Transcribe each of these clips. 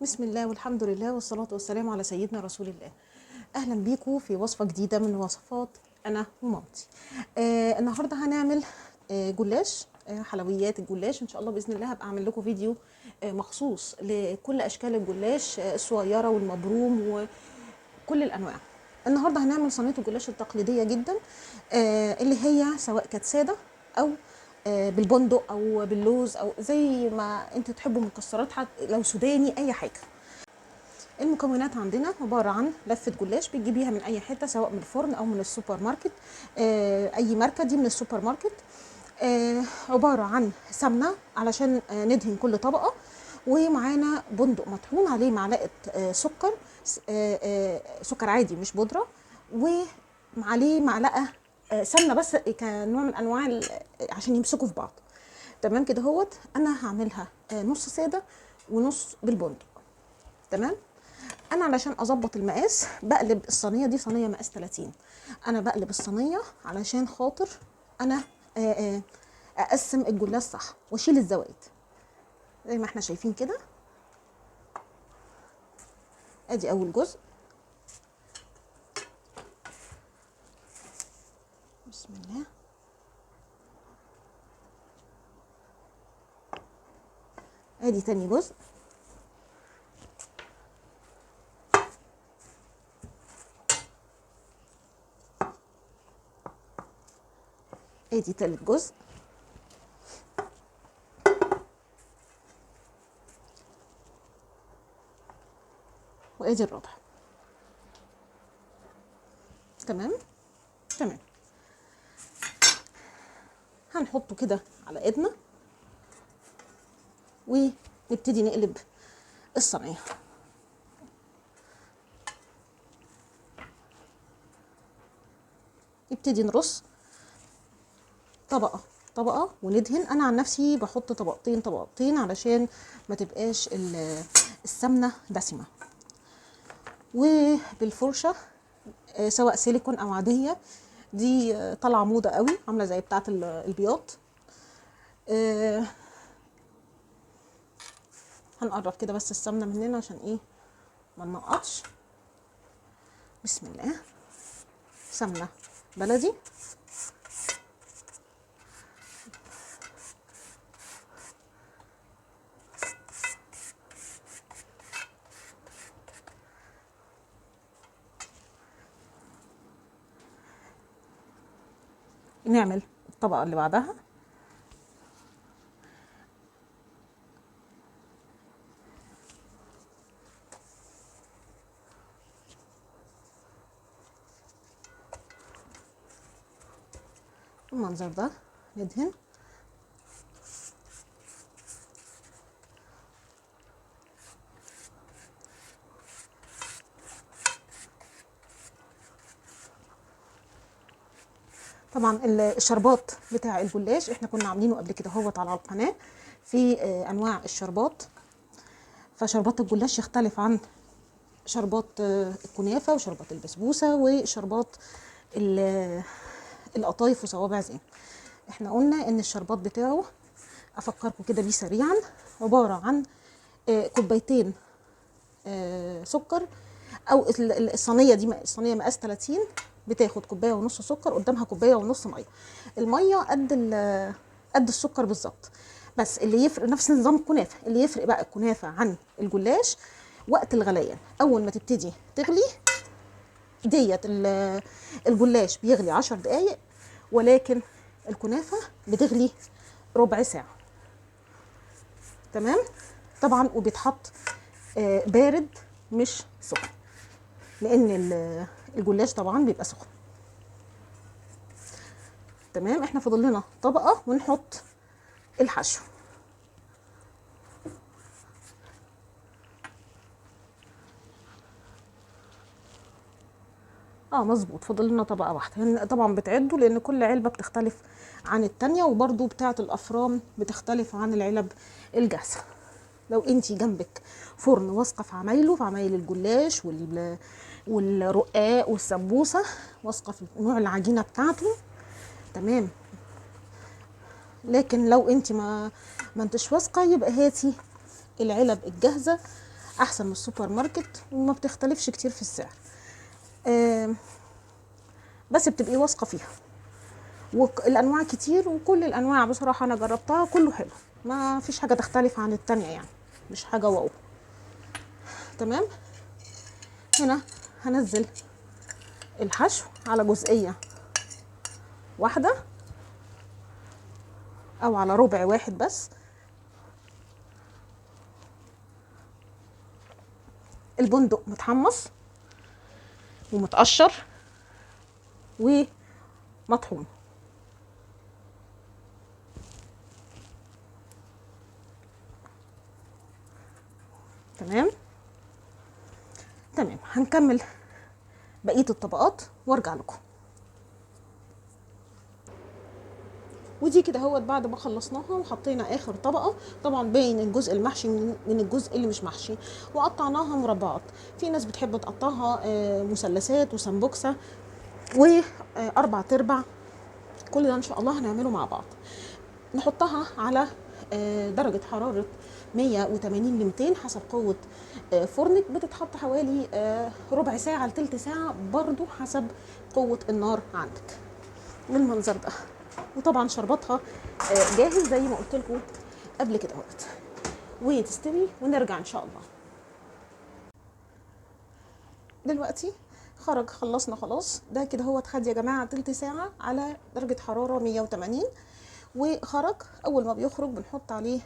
بسم الله والحمد لله والصلاة والسلام على سيدنا رسول الله. أهلا بيكم في وصفة جديدة من وصفات أنا ومامتي. النهاردة هنعمل جلاش، حلويات الجلاش إن شاء الله بإذن الله. هبقى أعمل لكم فيديو مخصوص لكل أشكال الجلاش، الصغيرة والمبروم وكل الأنواع. النهاردة هنعمل صينية الجلاش التقليدية جدا، اللي هي سواء كانت سادة أو بالبندق او باللوز او زي ما انتوا تحبوا، مكسرات حتى لو سوداني اي حاجه. المكونات عندنا عباره عن لفه جلاش بتجيبيها من اي حته، سواء من الفرن او من السوبر ماركت، اي ماركه دي من السوبر ماركت. عباره عن سمنه علشان ندهن كل طبقه، ومعانا بندق مطحون عليه معلقه سكر، سكر عادي مش بودره، وعليه معلقه سمنه بس كنوع من انواع عشان يمسكوا في بعض. تمام كده هوت. انا هعملها نص ساده ونص بالبندق. تمام. انا علشان اظبط المقاس بقلب الصينيه دي، صينيه مقاس 30. انا بقلب الصينيه علشان خاطر انا اقسم الجلاش صح واشيل الزوايد زي ما احنا شايفين كده. ادي اول جزء، بسم الله. ادي تاني جزء، ادي تالت جزء، وادي الرابع. تمام تمام. هنحطه كده على ايدنا ونبتدي نقلب الصينيه. نبتدي نرص طبقه طبقه وندهن. انا عن نفسي بحط طبقتين طبقتين علشان ما تبقاش السمنه دسمه. وبالفرشه سواء سيليكون او عاديه، دي طالعه موضه قوي، عامله زي بتاعه البياض. هنقرب كده بس السمنه مننا عشان ايه ما ننقطش. بسم الله. سمنه بلدي. نعمل الطبقه اللي بعدها. المنظر ده ندهن. طبعا الشربات بتاع الجلاش احنا كنا عاملينه قبل كده هوت على القناه في انواع الشربات. فشربات الجلاش يختلف عن شربات الكنافه وشربات البسبوسه وشربات القطايف وصوابع زين. احنا قلنا ان الشربات بتاعه، افكركم كده بيه سريعا، عباره عن كوبايتين سكر، او الصينيه دي الصينيه مقاس 30 بتاخد كوبايه ونص سكر، قدامها كوبايه ونص ميه. الميه قد السكر بالظبط. بس اللي يفرق نفس نظام الكنافه، اللي يفرق بقى الكنافه عن الجلاش وقت الغليان. اول ما تبتدي تغلي ديت الجلاش بيغلي 10 دقايق، ولكن الكنافه بتغلي ربع ساعه. تمام. طبعا وبيتحط بارد مش سخن، لان الجلاش طبعا بيبقى سخن. تمام. احنا فاضل لنا طبقه ونحط الحشو. مظبوط، فاضل لنا طبقه واحده. طبعا بتعدوا لان كل علبه بتختلف عن التانية، وبرده بتاعه الافران بتختلف عن العلب الجاهزه. لو انتي جنبك فرن واثقه في عمايله، في عمايل الجلاش والرقاق والسمبوسه، واثقه في نوع العجينه بتاعته، تمام. لكن لو انتي ما انتش واثقه، يبقى هاتي العلب الجاهزه احسن من السوبر ماركت وما بتختلفش كتير في السعر. آه، بس بتبقي واثقه فيها، والانواع كتير، وكل الانواع بصراحه انا جربتها كله حلو، ما فيش حاجه تختلف عن التانية يعني، مش حاجه واو. تمام. هنا هنزل الحشو على جزئيه واحده او على ربع واحد بس. البندق متحمص ومتقشر ومطحون. تمام. تمام، هنكمل بقيه الطبقات وارجع لكم. ودي كده اهوت بعد ما خلصناها وحطينا اخر طبقه، طبعا باين الجزء المحشي من الجزء اللي مش محشي، وقطعناها مربعات. في ناس بتحب تقطعها مثلثات وسمبوكسه واربع تربع. كل ده ان شاء الله هنعمله مع بعض. نحطها على درجه حراره 180 ل 200 حسب قوه فرنك. بتتحط حوالي ربع ساعه لتلت ساعه برضو حسب قوه النار عندك، بالمنظر ده. وطبعا شربتها جاهز زي ما قلت لكم قبل كده اهوت، وتستوي ونرجع ان شاء الله. دلوقتي خلصنا خلاص. ده كده هو خد يا جماعه تلت ساعه على درجه حراره 180، وخرج. اول ما بيخرج بنحط عليه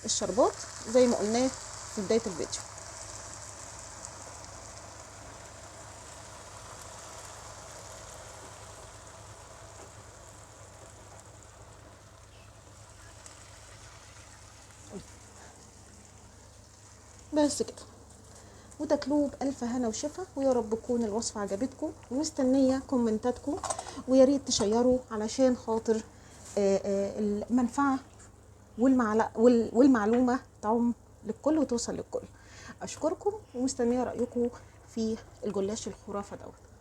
الشربات زي ما قلناه في بدايه الفيديو. بس كده، وتاكلوه بألف هنا وشفا. ويا رب تكون الوصفة عجبتكم، ومستنية كومنتاتكم، ويا ريت تشيروا علشان خاطر المنفعة والمعلومة تعم للكل وتوصل للكل. أشكركم ومستنية رأيكم في الجلاش الخرافة دوت.